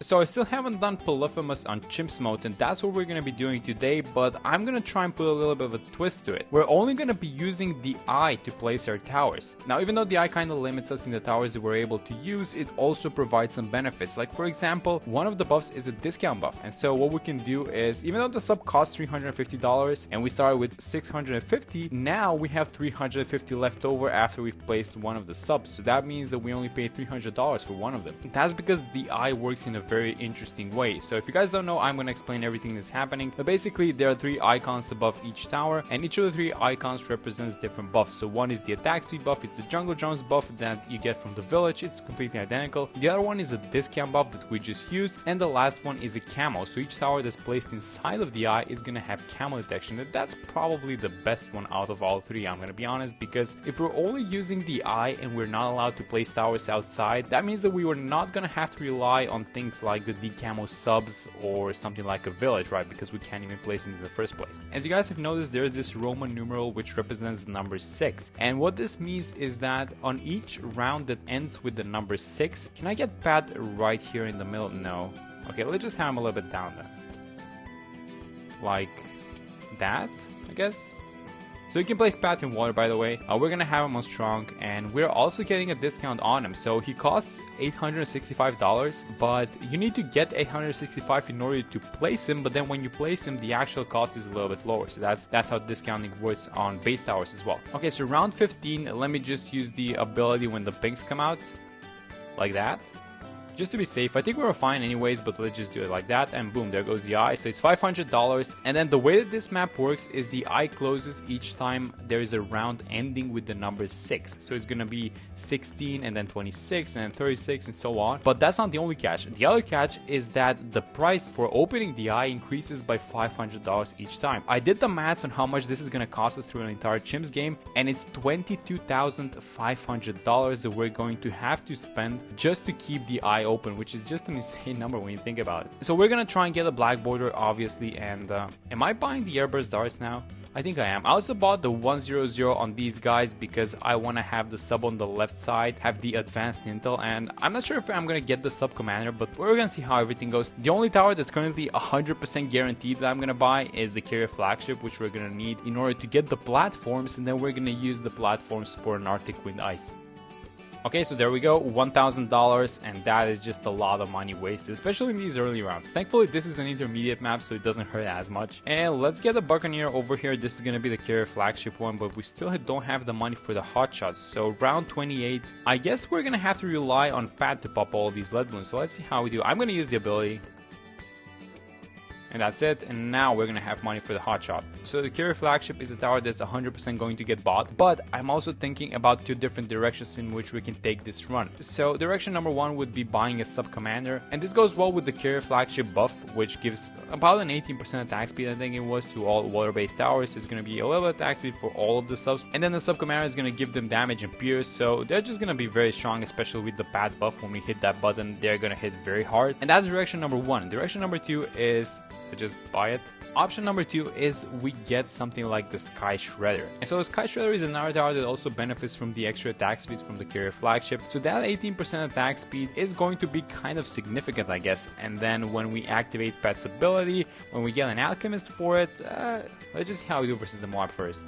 So I still haven't done Polyphemus on Chimps Mode, and that's what we're going to be doing today, but I'm going to try and put a little bit of a twist to it. We're only going to be using the eye to place our towers. Now, even though the eye kind of limits us in the towers that we're able to use, it also provides some benefits. Like, for example, one of the buffs is a discount buff, and so what we can do is, even though the sub costs $350 and we started with $650, now we have $350 left over after we've placed one of the subs. So that means that we only paid $300 for one of them. That's because the eye works in a very interesting way. So if you guys don't know, I'm going to explain everything that's happening. But basically, there are 3 icons above each tower, and each of the 3 icons represents different buffs. So one is the attack speed buff, it's the jungle drums buff that you get from the village, it's completely identical. The other one is a discount buff that we just used, and the last one is a camo. So each tower that's placed inside of the eye is going to have camo detection. And that's probably the best one out of all 3, I'm going to be honest, because if we're only using the eye and we're not allowed to place towers outside, that means that we were not going to have to rely on things like the decamo subs or something like a village, right? Because we can't even place it in the first place. As you guys have noticed, there's this Roman numeral which represents the number 6, and what this means is that on each round that ends with the number 6, can I get Pat right here in the middle? No. Okay, let's just have him a little bit down then. Like that, I guess. So you can place Pat in water, by the way. We're gonna have him on strong, and we're also getting a discount on him. So he costs $865, but you need to get $865 in order to place him. But then when you place him, the actual cost is a little bit lower. So that's how discounting works on base towers as well. Okay, so round 15, let me just use the ability when the pinks come out, like that. Just to be safe. I think we were fine anyways, but let's just do it like that, and boom, there goes the eye. So it's $500, and then the way that this map works is the eye closes each time there is a round ending with the number 6. So it's gonna be 16, and then 26, and then 36, and so on. But that's not the only catch. The other catch is that the price for opening the eye increases by $500 each time. I did the maths on how much this is gonna cost us through an entire Chimps game, and it's $22,500 that we're going to have to spend just to keep the eye open, which is just an insane number when you think about it. So we're gonna try and get a black border, obviously, and am I buying the airburst darts now? I think I am. I also bought the 100 on these guys because I want to have the sub on the left side, have the advanced intel, and I'm not sure if I'm gonna get the sub commander, but we're gonna see how everything goes. The only tower that's currently 100% guaranteed that I'm gonna buy is the carrier flagship, which we're gonna need in order to get the platforms, and then we're gonna use the platforms for an Arctic Wind Ice. Okay, so there we go, $1,000, and that is just a lot of money wasted, especially in these early rounds. Thankfully, this is an intermediate map, so it doesn't hurt as much. And let's get the Buccaneer over here. This is gonna be the carrier flagship one, but we still don't have the money for the hotshots. So round 28, I guess we're gonna have to rely on Pat to pop all these lead balloons. So let's see how we do. I'm gonna use the ability. And that's it, and now we're gonna have money for the hotshot. So the carrier flagship is a tower that's 100% going to get bought, but I'm also thinking about 2 different directions in which we can take this run. So direction number 1 would be buying a sub commander, and this goes well with the carrier flagship buff, which gives about an 18% attack speed, I think it was, to all water-based towers. So it's gonna be a little attack speed for all of the subs, and then the sub commander is gonna give them damage and pierce, so they're just gonna be very strong, especially with the pad buff. When we hit that button, they're gonna hit very hard, and that's direction number 1. Direction number 2 is just buy it. Option number 2 is we get something like the Sky Shredder. And so the Sky Shredder is another tower that also benefits from the extra attack speed from the carrier flagship. So that 18% attack speed is going to be kind of significant, I guess. And then when we activate Pet's ability, when we get an Alchemist for it, let's just see how we do versus the mob first.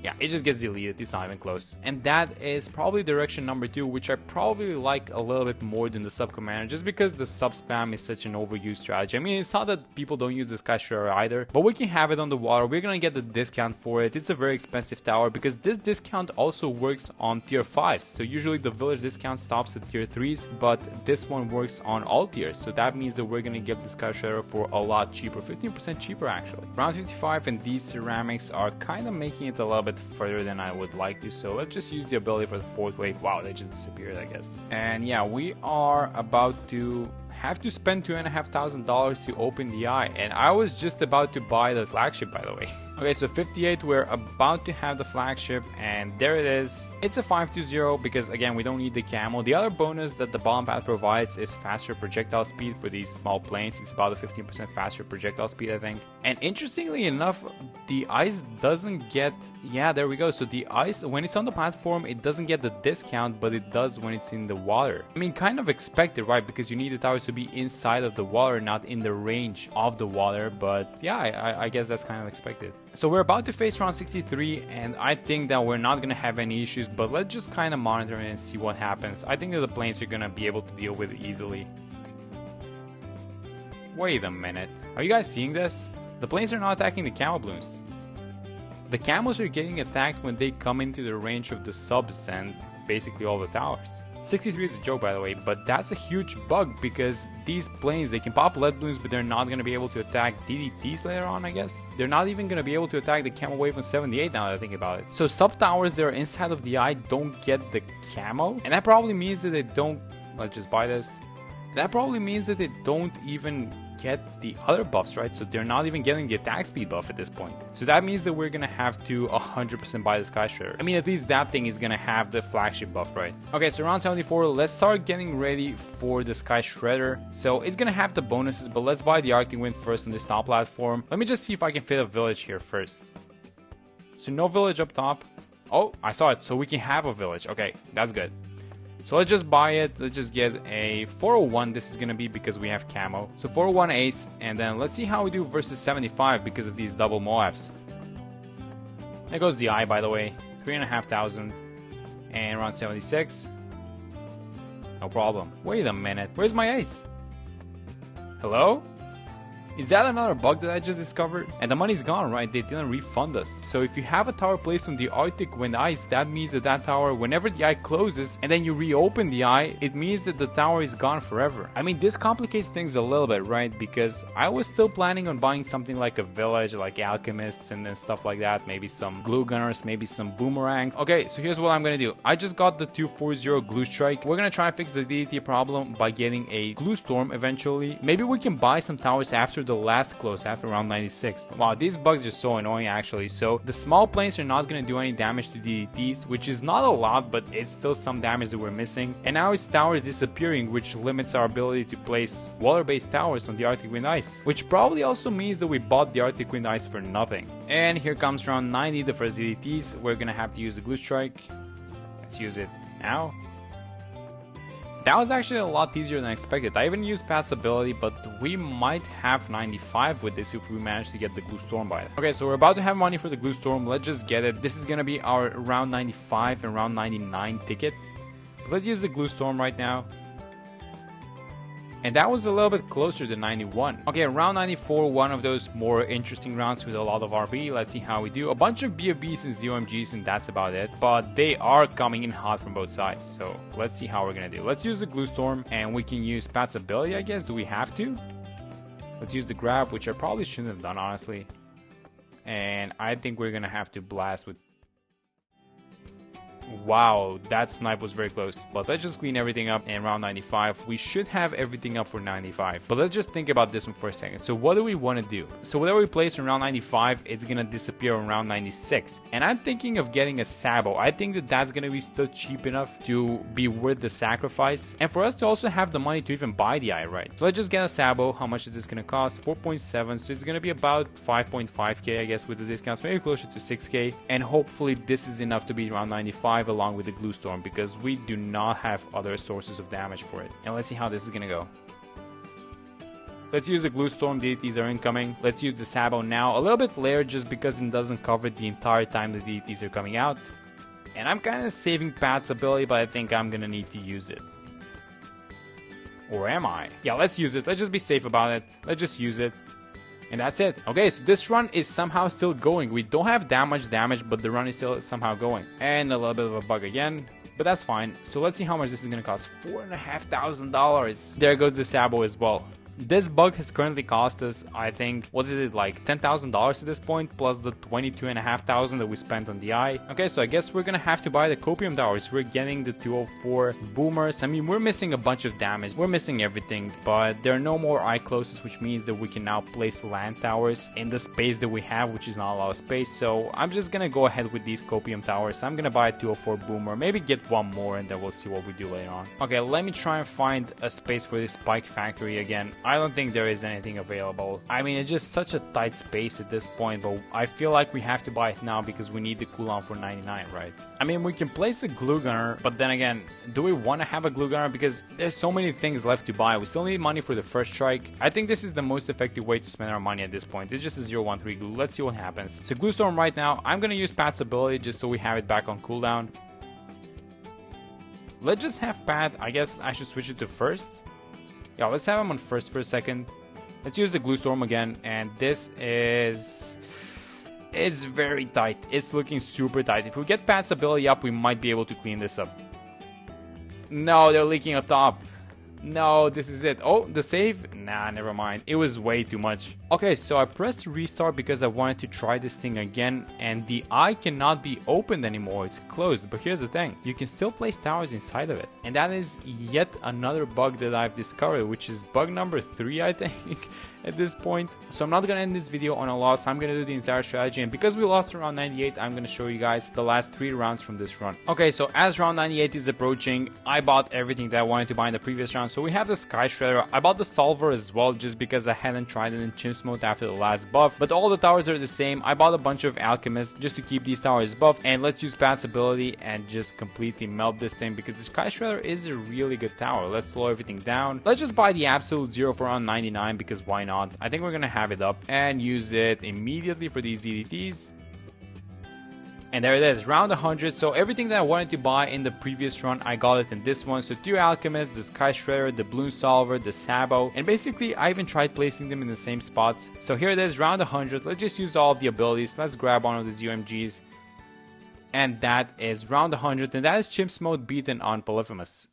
Yeah, it just gets deleted, it's not even close. And that is probably direction number 2, which I probably like a little bit more than the sub commander, just because the sub spam is such an overused strategy. I mean, it's not that people don't use the Sky Shredder either, but we can have it on the water. We're gonna get the discount for it. It's a very expensive tower because this discount also works on tier 5s. So usually the village discount stops at tier 3s, but this one works on all tiers. So that means that we're gonna get the Sky Shredder for a lot cheaper, 15% cheaper actually. Round 55, and these ceramics are kind of making it a little bit further than I would like to, so let's just use the ability for the 4th wave. Wow, they just disappeared, I guess. And yeah, we are about to have to spend $2,500 to open the eye, and I was just about to buy the flagship, by the way. Okay, so 58, we're about to have the flagship, and there it is. It's a 520 because, again, we don't need the camo. The other bonus that the bomb path provides is faster projectile speed for these small planes. It's about a 15% faster projectile speed, I think. And interestingly enough, the ice doesn't get... Yeah, there we go. So the ice, when it's on the platform, it doesn't get the discount, but it does when it's in the water. I mean, kind of expected, right? Because you need the towers to to be inside of the water, not in the range of the water. But yeah, I guess that's kind of expected. So we're about to face round 63, and I think that we're not going to have any issues, but let's just kind of monitor it and see what happens. I think that the planes are going to be able to deal with it easily. Wait a minute. Are you guys seeing this? The planes are not attacking the camo balloons. The camos are getting attacked when they come into the range of the subs and basically all the towers. 63 is a joke, by the way, but that's a huge bug because these planes, they can pop lead balloons, but they're not going to be able to attack DDTs later on, I guess. They're not even going to be able to attack the camo wave on 78 now that I think about it. So sub towers that are inside of the eye don't get the camo, and that probably means that they don't, let's just buy this. That probably means that they don't even get the other buffs, right? So they're not even getting the attack speed buff at this point. So that means that we're gonna have to 100% buy the Sky Shredder. I mean, at least that thing is gonna have the flagship buff, right? Okay, so round 74, let's start getting ready for the Sky Shredder. So it's gonna have the bonuses, but let's buy the Arctic Wind first on this top platform. Let me just see if I can fit a village here first. So no village up top. Oh, I saw it. So we can have a village. Okay, that's good. So let's just buy it. Let's just get a 401. This is going to be because we have camo. So 401 ace. And then let's see how we do versus 75 because of these double Moabs. There goes the eye, by the way. 3,500. And around 76. No problem. Wait a minute. Where's my ace? Hello? Is that another bug that I just discovered? And the money's gone, right? They didn't refund us. So if you have a tower placed on the Arctic Wind Ice, that means that that tower, whenever the eye closes and then you reopen the eye, it means that the tower is gone forever. I mean, this complicates things a little bit, right? Because I was still planning on buying something like a village, like alchemists and then stuff like that. Maybe some glue gunners, maybe some boomerangs. Okay, so here's what I'm gonna do. I just got the 240 glue strike. We're gonna try and fix the DDT problem by getting a glue storm eventually. Maybe we can buy some towers after the last close, after round 96. Wow, these bugs are so annoying actually. So the small planes are not going to do any damage to DDTs, which is not a lot, but it's still some damage that we're missing. And now his tower is disappearing, which limits our ability to place water-based towers on the Arctic Wind Ice, which probably also means that we bought the Arctic Wind Ice for nothing. And here comes round 90, the first DDTs. We're gonna have to use the glue strike. Let's use it now. That was actually a lot easier than expected. I even used Pat's ability, but we might have 95 with this if we manage to get the glue storm by it. Okay, so we're about to have money for the glue storm. Let's just get it. This is gonna be our round 95 and round 99 ticket. But let's use the glue storm right now. And that was a little bit closer to 91. Okay, round 94, one of those more interesting rounds with a lot of RB. Let's see how we do. A bunch of BFBs and ZOMGs, and that's about it. But they are coming in hot from both sides. So let's see how we're gonna do. Let's use the glue storm, and we can use Pat's ability, I guess. Do we have to? Let's use the grab, which I probably shouldn't have done, honestly. And I think we're gonna have to blast with... Wow, that snipe was very close. But let's just clean everything up in round 95. We should have everything up for 95. But let's just think about this one for a second. So what do we want to do? So whatever we place in round 95, it's gonna disappear in round 96. And I'm thinking of getting a Sabo. I think that that's gonna be still cheap enough to be worth the sacrifice. And for us to also have the money to even buy the eye, right? So let's just get a Sabo. How much is this gonna cost? 4.7. So it's gonna be about 5.5k, I guess, with the discounts. Maybe closer to 6k. And hopefully this is enough to beat round 95 along with the glue storm, because we do not have other sources of damage for it. And let's see how this is gonna go. Let's use the glue storm. DDTs are incoming. Let's use the Sabo now, a little bit later, just because it doesn't cover the entire time the DDTs are coming out. And I'm kind of saving Pat's ability, but I think I'm gonna need to use it. Or am I? Yeah, let's use it. Let's just be safe about it. Let's just use it. And that's it. Okay, so this run is somehow still going. We don't have that much damage, but the run is still somehow going. And a little bit of a bug again, but that's fine. So let's see how much this is gonna cost. $4,500. There goes the Sabo as well. This bug has currently cost us, I think, what is it, like $10,000 at this point, plus the $22,500 that we spent on the eye. Okay, so I guess we're gonna have to buy the Copium Towers. We're getting the 204 boomers. I mean, we're missing a bunch of damage. We're missing everything, but there are no more eye closes, which means that we can now place land towers in the space that we have, which is not a lot of space. So I'm just gonna go ahead with these Copium Towers. I'm gonna buy a 204 boomer, maybe get one more, and then we'll see what we do later on. Okay, let me try and find a space for this Spike Factory again. I don't think there is anything available. I mean, it's just such a tight space at this point, but I feel like we have to buy it now because we need the cooldown for 99, right? I mean, we can place a glue gunner, but then again, do we want to have a glue gunner? Because there's so many things left to buy. We still need money for the first strike. I think this is the most effective way to spend our money at this point. It's just a 013 glue. Let's see what happens. So glue storm right now. I'm gonna use Pat's ability just so we have it back on cooldown. Let's just have Pat. I guess I should switch it to first. Yeah, let's have him on first for a second. Let's use the glue storm again, and this is... it's very tight. It's looking super tight. If we get Pat's ability up, we might be able to clean this up. No, they're leaking up top. No, this is it. Oh, the save? Nah, never mind. It was way too much. Okay, so I pressed restart because I wanted to try this thing again, and the eye cannot be opened anymore. It's closed. But here's the thing. You can still place towers inside of it. And that is yet another bug that I've discovered, which is bug number 3, I think, at this point. So I'm not gonna end this video on a loss. I'm gonna do the entire strategy, and because we lost around 98, I'm gonna show you guys the last 3 rounds from this run. Okay, so as round 98 is approaching, I bought everything that I wanted to buy in the previous round. So we have the Sky Shredder. I bought the Solver as well, just because I hadn't tried it in Chimps Mode after the last buff. But all the towers are the same. I bought a bunch of Alchemists just to keep these towers buffed. And let's use Pat's ability and just completely melt this thing, because the Sky Shredder is a really good tower. Let's slow everything down. Let's just buy the Absolute Zero for around 99, because why not? I think we're gonna have it up and use it immediately for these DDTs. And there it is, round 100. So everything that I wanted to buy in the previous run, I got it in this one. So 2 Alchemists, the Sky Shredder, the Bloom Solver, the Sabo. And basically, I even tried placing them in the same spots. So here it is, round 100. Let's just use all of the abilities. Let's grab one of these UMGs. And that is round 100. And that is Chimps Mode beaten on Polyphemus.